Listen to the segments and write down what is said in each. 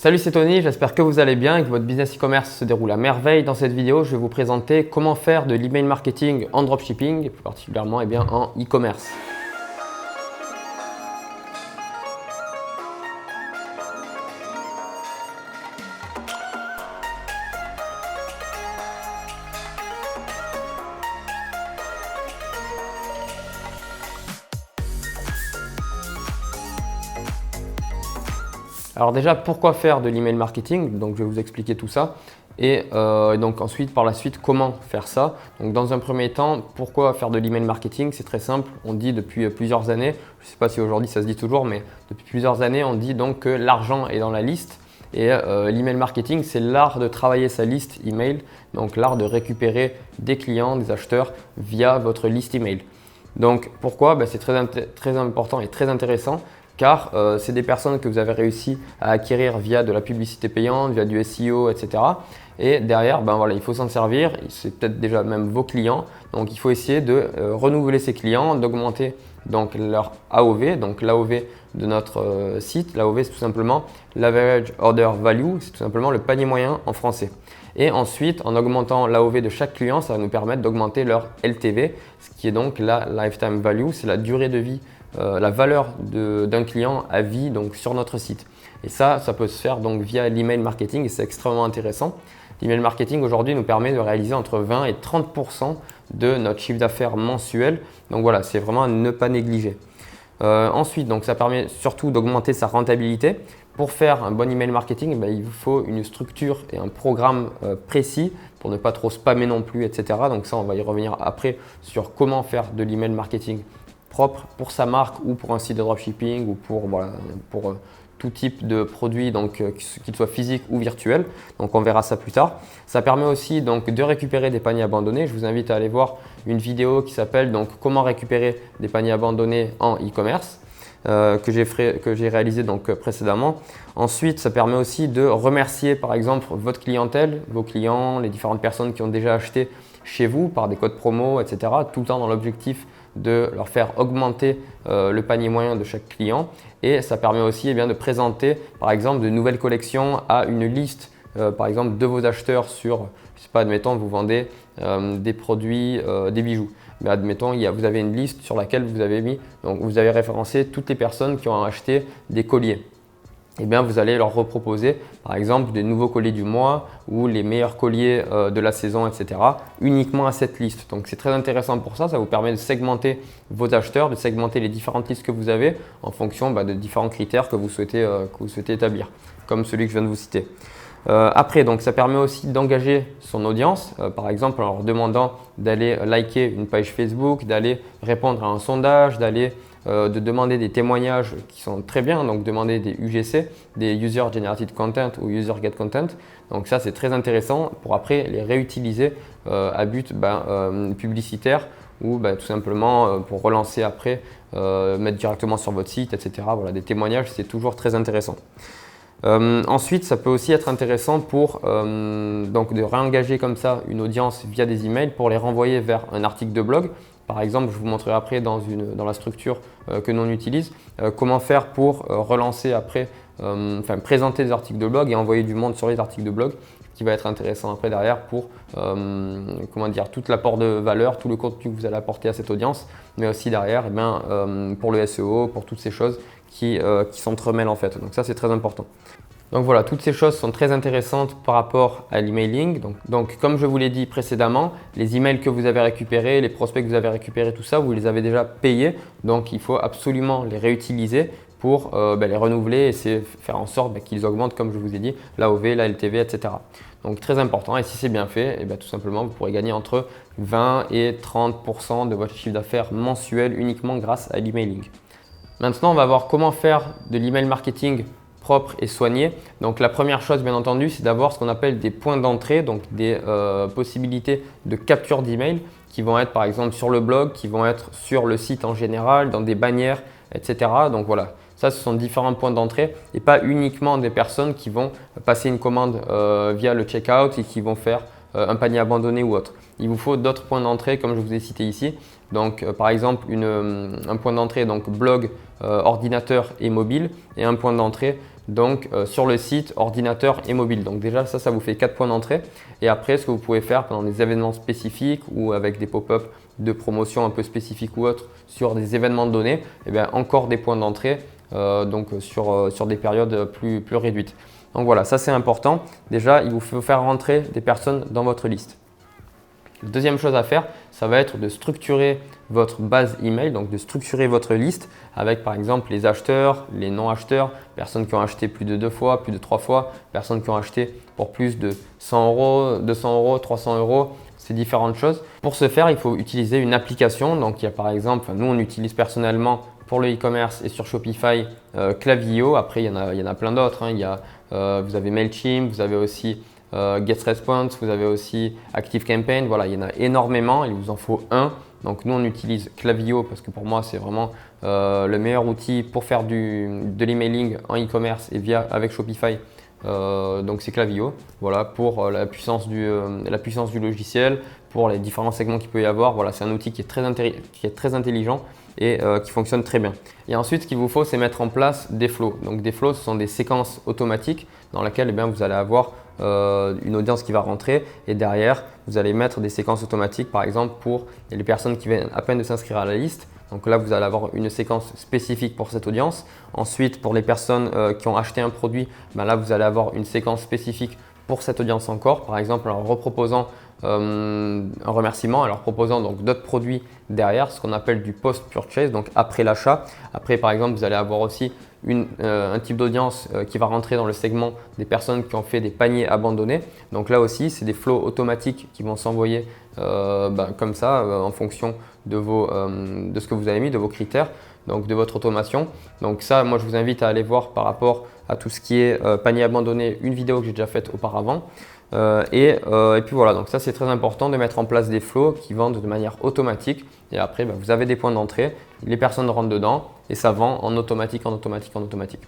Salut, c'est Tony, j'espère que vous allez bien et que votre business e-commerce se déroule à merveille. Dans cette vidéo, je vais vous présenter comment faire de l'email marketing en dropshipping et plus particulièrement en e-commerce. Alors déjà, pourquoi faire de l'email marketing? Donc je vais vous expliquer tout ça. Et donc ensuite, par la suite, comment faire ça? Donc dans un premier temps, pourquoi faire de l'email marketing? C'est très simple. On dit depuis plusieurs années, je ne sais pas si aujourd'hui ça se dit toujours, mais depuis plusieurs années, on dit donc que l'argent est dans la liste. Et l'email marketing, c'est l'art de travailler sa liste email, donc l'art de récupérer des clients, des acheteurs via votre liste email. Donc pourquoi? C'est très important et très intéressant. Car c'est des personnes que vous avez réussi à acquérir via de la publicité payante, via du SEO, etc. Et derrière, il faut s'en servir. C'est peut-être déjà même vos clients. Donc, il faut essayer de renouveler ces clients, d'augmenter donc leur AOV. Donc, l'AOV de notre site, l'AOV, c'est tout simplement l'Average Order Value. C'est tout simplement le panier moyen en français. Et ensuite, en augmentant l'AOV de chaque client, ça va nous permettre d'augmenter leur LTV, ce qui est donc la Lifetime Value, c'est la durée de vie. La valeur d'un client à vie donc, sur notre site. Et ça peut se faire donc, via l'email marketing et c'est extrêmement intéressant. L'email marketing aujourd'hui nous permet de réaliser entre 20 et 30% de notre chiffre d'affaires mensuel. Donc voilà, c'est vraiment à ne pas négliger. Ensuite, donc, ça permet surtout d'augmenter sa rentabilité. Pour faire un bon email marketing, il vous faut une structure et un programme précis pour ne pas trop spammer non plus, etc. Donc ça, on va y revenir après sur comment faire de l'email marketing propre pour sa marque ou pour un site de dropshipping ou pour tout type de produit, donc qu'il soit physique ou virtuel. Donc on verra ça plus tard. Ça permet aussi donc de récupérer des paniers abandonnés. Je vous invite à aller voir une vidéo qui s'appelle donc comment récupérer des paniers abandonnés en e-commerce que j'ai réalisé donc précédemment. Ensuite, ça permet aussi de remercier par exemple votre clientèle, vos clients, les différentes personnes qui ont déjà acheté chez vous par des codes promo, etc. Tout le temps dans l'objectif de leur faire augmenter le panier moyen de chaque client. Et ça permet aussi de présenter par exemple de nouvelles collections à une liste par exemple de vos acheteurs sur, je sais pas, admettons vous vendez des produits, des bijoux. Mais admettons, vous avez une liste sur laquelle vous avez référencé toutes les personnes qui ont acheté des colliers. Vous allez leur reproposer par exemple des nouveaux colliers du mois ou les meilleurs colliers de la saison, etc. uniquement à cette liste. Donc c'est très intéressant pour ça, ça vous permet de segmenter vos acheteurs, de segmenter les différentes listes que vous avez en fonction de différents critères que vous souhaitez établir, comme celui que je viens de vous citer. Après, donc, ça permet aussi d'engager son audience, par exemple en leur demandant d'aller liker une page Facebook, d'aller répondre à un sondage, de demander des témoignages qui sont très bien, donc demander des UGC, des User Generated Content ou User Get Content. Donc ça, c'est très intéressant pour après les réutiliser à but publicitaire ou tout simplement pour relancer après, mettre directement sur votre site, etc. Voilà, des témoignages, c'est toujours très intéressant. Ensuite, ça peut aussi être intéressant pour donc de réengager comme ça une audience via des emails pour les renvoyer vers un article de blog. Par exemple, je vous montrerai après dans la structure que nous on utilise comment faire pour relancer après, présenter des articles de blog et envoyer du monde sur les articles de blog, qui va être intéressant après derrière pour tout l'apport de valeur, tout le contenu que vous allez apporter à cette audience, mais aussi derrière pour le SEO, pour toutes ces choses qui s'entremêlent en fait. Donc ça, c'est très important. Donc voilà, toutes ces choses sont très intéressantes par rapport à l'emailing. Donc comme je vous l'ai dit précédemment, les emails que vous avez récupérés, les prospects que vous avez récupérés, tout ça, vous les avez déjà payés. Donc il faut absolument les réutiliser pour les renouveler et faire en sorte qu'ils augmentent, comme je vous ai dit, l'AOV, la LTV, etc. Donc très important, et si c'est bien fait, tout simplement vous pourrez gagner entre 20 et 30% de votre chiffre d'affaires mensuel uniquement grâce à l'emailing. Maintenant, on va voir comment faire de l'email marketing propre et soigné. Donc la première chose, bien entendu, c'est d'avoir ce qu'on appelle des points d'entrée, donc des possibilités de capture d'email qui vont être par exemple sur le blog, qui vont être sur le site en général, dans des bannières, etc. Donc voilà, ça ce sont différents points d'entrée et pas uniquement des personnes qui vont passer une commande via le checkout et qui vont faire un panier abandonné ou autre. Il vous faut d'autres points d'entrée comme je vous ai cité ici. Donc par exemple un point d'entrée donc blog, ordinateur et mobile et un point d'entrée donc sur le site, ordinateur et mobile. Donc déjà ça vous fait 4 points d'entrée. Et après, ce que vous pouvez faire pendant des événements spécifiques ou avec des pop-up de promotion un peu spécifiques ou autres sur des événements donnés, et bien encore des points d'entrée donc sur des périodes plus réduites. Donc voilà, ça c'est important. Déjà, il vous faut faire rentrer des personnes dans votre liste. La deuxième chose à faire, ça va être de structurer votre base email, donc de structurer votre liste avec par exemple les acheteurs, les non-acheteurs, personnes qui ont acheté plus de 2 fois, plus de 3 fois, personnes qui ont acheté pour plus de 100 €, 200 €, 300 €, c'est différentes choses. Pour ce faire, il faut utiliser une application. Donc il y a par exemple, nous on utilise personnellement pour le e-commerce et sur Shopify Klaviyo. Après, il y en a plein d'autres. Vous avez Mailchimp, vous avez aussi GetResponse, vous avez aussi ActiveCampaign. Voilà, il y en a énormément. Il vous en faut un. Donc nous, on utilise Klaviyo parce que pour moi, c'est vraiment le meilleur outil pour faire de l'emailing en e-commerce et avec Shopify. Donc c'est Klaviyo, voilà, pour la puissance du logiciel, pour les différents segments qu'il peut y avoir. Voilà, c'est un outil qui est très intelligent et qui fonctionne très bien. Et ensuite, ce qu'il vous faut, c'est mettre en place des flows. Donc des flows, ce sont des séquences automatiques dans lesquelles vous allez avoir une audience qui va rentrer et derrière, vous allez mettre des séquences automatiques, par exemple pour les personnes qui viennent à peine de s'inscrire à la liste. Donc là, vous allez avoir une séquence spécifique pour cette audience. Ensuite, pour les personnes qui ont acheté un produit, là, vous allez avoir une séquence spécifique pour cette audience encore. Par exemple, en leur reproposant un remerciement, en leur proposant donc d'autres produits derrière, ce qu'on appelle du post-purchase, donc après l'achat. Après, par exemple, vous allez avoir aussi un type d'audience qui va rentrer dans le segment des personnes qui ont fait des paniers abandonnés. Donc là aussi, c'est des flows automatiques qui vont s'envoyer comme ça en fonction de ce que vous avez mis, de vos critères, donc de votre automation. Donc ça, moi, je vous invite à aller voir par rapport à tout ce qui est panier abandonné, une vidéo que j'ai déjà faite auparavant. Et puis voilà, donc ça c'est très important de mettre en place des flows qui vendent de manière automatique et après vous avez des points d'entrée, les personnes rentrent dedans et ça vend en automatique, en automatique, en automatique.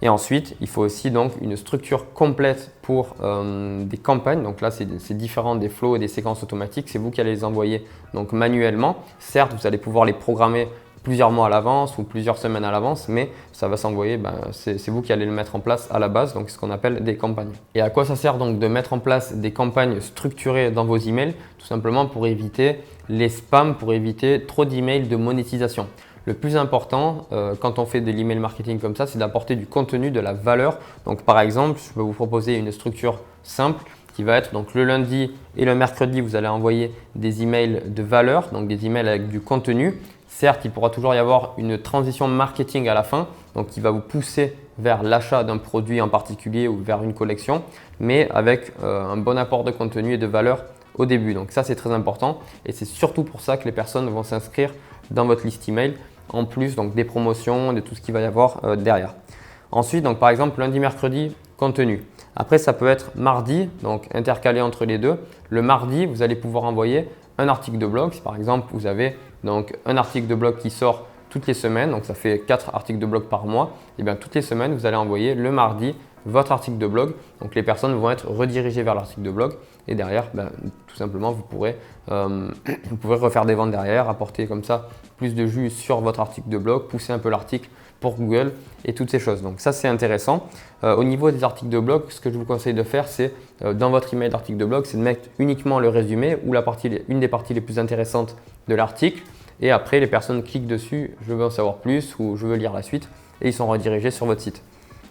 Et ensuite, il faut aussi donc une structure complète pour des campagnes. Donc là, c'est différent des flows et des séquences automatiques. C'est vous qui allez les envoyer donc manuellement. Certes, vous allez pouvoir les programmer plusieurs mois à l'avance ou plusieurs semaines à l'avance, mais ça va s'envoyer, c'est vous qui allez le mettre en place à la base, donc ce qu'on appelle des campagnes. Et à quoi ça sert donc de mettre en place des campagnes structurées dans vos emails? Tout simplement pour éviter les spams, pour éviter trop d'emails de monétisation. Le plus important quand on fait de l'email marketing comme ça, c'est d'apporter du contenu, de la valeur. Donc par exemple, je peux vous proposer une structure simple qui va être donc le lundi et le mercredi, vous allez envoyer des emails de valeur, donc des emails avec du contenu. Certes, il pourra toujours y avoir une transition marketing à la fin, donc qui va vous pousser vers l'achat d'un produit en particulier ou vers une collection, mais avec un bon apport de contenu et de valeur au début. Donc ça, c'est très important et c'est surtout pour ça que les personnes vont s'inscrire dans votre liste email, en plus donc des promotions, de tout ce qu'il va y avoir derrière. Ensuite, donc par exemple, lundi, mercredi, contenu. Après, ça peut être mardi, donc intercalé entre les deux. Le mardi, vous allez pouvoir envoyer un article de blog. Si par exemple, vous avez donc un article de blog qui sort toutes les semaines, donc ça fait 4 articles de blog par mois, et bien toutes les semaines, vous allez envoyer le mardi votre article de blog. Donc les personnes vont être redirigées vers l'article de blog et derrière, tout simplement, vous pourrez refaire des ventes derrière, apporter comme ça plus de jus sur votre article de blog, pousser un peu l'article pour Google et toutes ces choses. Donc ça, c'est intéressant. Au niveau des articles de blog, ce que je vous conseille de faire, c'est dans votre email d'article de blog, c'est de mettre uniquement le résumé ou une des parties les plus intéressantes de l'article. Et après, les personnes cliquent dessus, je veux en savoir plus ou je veux lire la suite et ils sont redirigés sur votre site.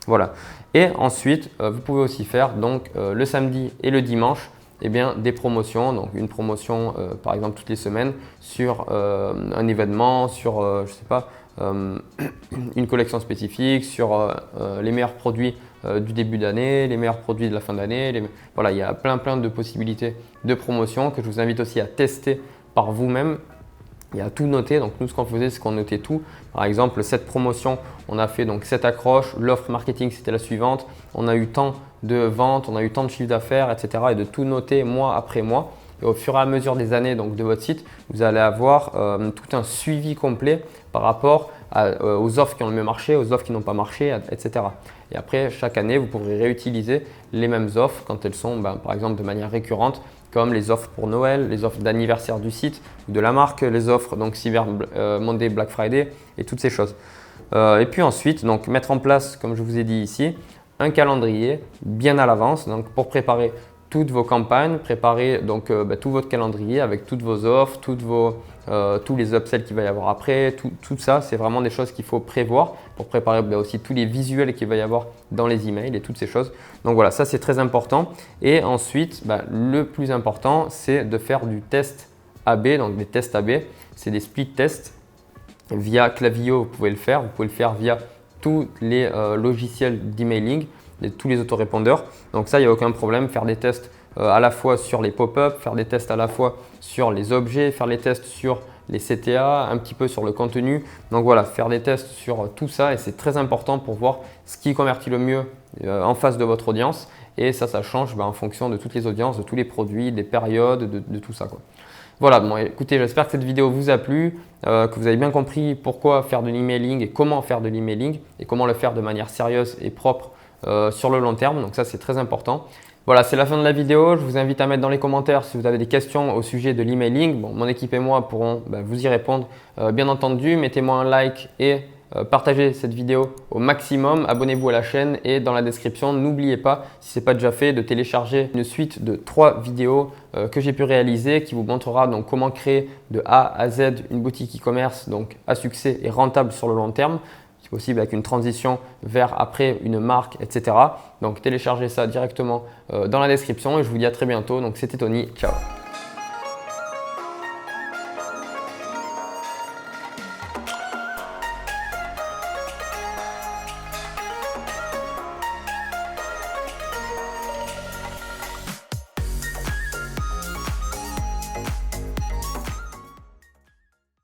Voilà. Et ensuite, vous pouvez aussi faire donc le samedi et le dimanche des promotions. Donc une promotion par exemple toutes les semaines sur un événement, sur je sais pas, une collection spécifique, sur les meilleurs produits du début d'année, les meilleurs produits de la fin d'année. Voilà, il y a plein de possibilités de promotion que je vous invite aussi à tester par vous-même. Il y a tout noté. Donc nous, ce qu'on faisait, c'est qu'on notait tout. Par exemple, cette promotion, on a fait donc cette accroche. L'offre marketing, c'était la suivante. On a eu tant de ventes, on a eu tant de chiffre d'affaires, etc. Et de tout noter mois après mois. Et au fur et à mesure des années donc, de votre site, vous allez avoir tout un suivi complet par rapport aux offres qui ont le mieux marché, aux offres qui n'ont pas marché, etc. Et après, chaque année, vous pourrez réutiliser les mêmes offres quand elles sont, par exemple, de manière récurrente, comme les offres pour Noël, les offres d'anniversaire du site ou de la marque, les offres donc Cyber Monday, Black Friday et toutes ces choses. Et puis ensuite, donc, mettre en place, comme je vous ai dit ici, un calendrier bien à l'avance, donc pour préparer toutes vos campagnes, préparer donc tout votre calendrier avec toutes vos offres, tous les upsells qu'il va y avoir après, tout ça, c'est vraiment des choses qu'il faut prévoir pour préparer aussi tous les visuels qu'il va y avoir dans les emails et toutes ces choses. Donc voilà, ça c'est très important. Et ensuite, le plus important, c'est de faire du test AB, donc des tests AB, c'est des split tests. Via Klaviyo, vous pouvez le faire via tous les logiciels d'emailing, tous les autorépondeurs. Donc ça, il n'y a aucun problème. Faire des tests à la fois sur les pop-up, faire des tests à la fois sur les objets, faire les tests sur les CTA, un petit peu sur le contenu. Donc voilà, faire des tests sur tout ça et c'est très important pour voir ce qui convertit le mieux en face de votre audience. Et ça change en fonction de toutes les audiences, de tous les produits, des périodes, de tout ça, quoi. Voilà, bon, écoutez, j'espère que cette vidéo vous a plu, que vous avez bien compris pourquoi faire de l'emailing et comment faire de l'emailing et comment le faire de manière sérieuse et propre sur le long terme. Donc ça, c'est très important. Voilà, c'est la fin de la vidéo. Je vous invite à mettre dans les commentaires si vous avez des questions au sujet de l'emailing. Bon, mon équipe et moi pourrons vous y répondre. Bien entendu, mettez-moi un like et partagez cette vidéo au maximum, abonnez-vous à la chaîne et dans la description, n'oubliez pas, si ce n'est pas déjà fait, de télécharger une suite de 3 vidéos que j'ai pu réaliser qui vous montrera donc comment créer de A à Z une boutique e-commerce donc à succès et rentable sur le long terme, si possible avec une transition vers après une marque, etc. Donc téléchargez ça directement dans la description et je vous dis à très bientôt. Donc c'était Tony, ciao.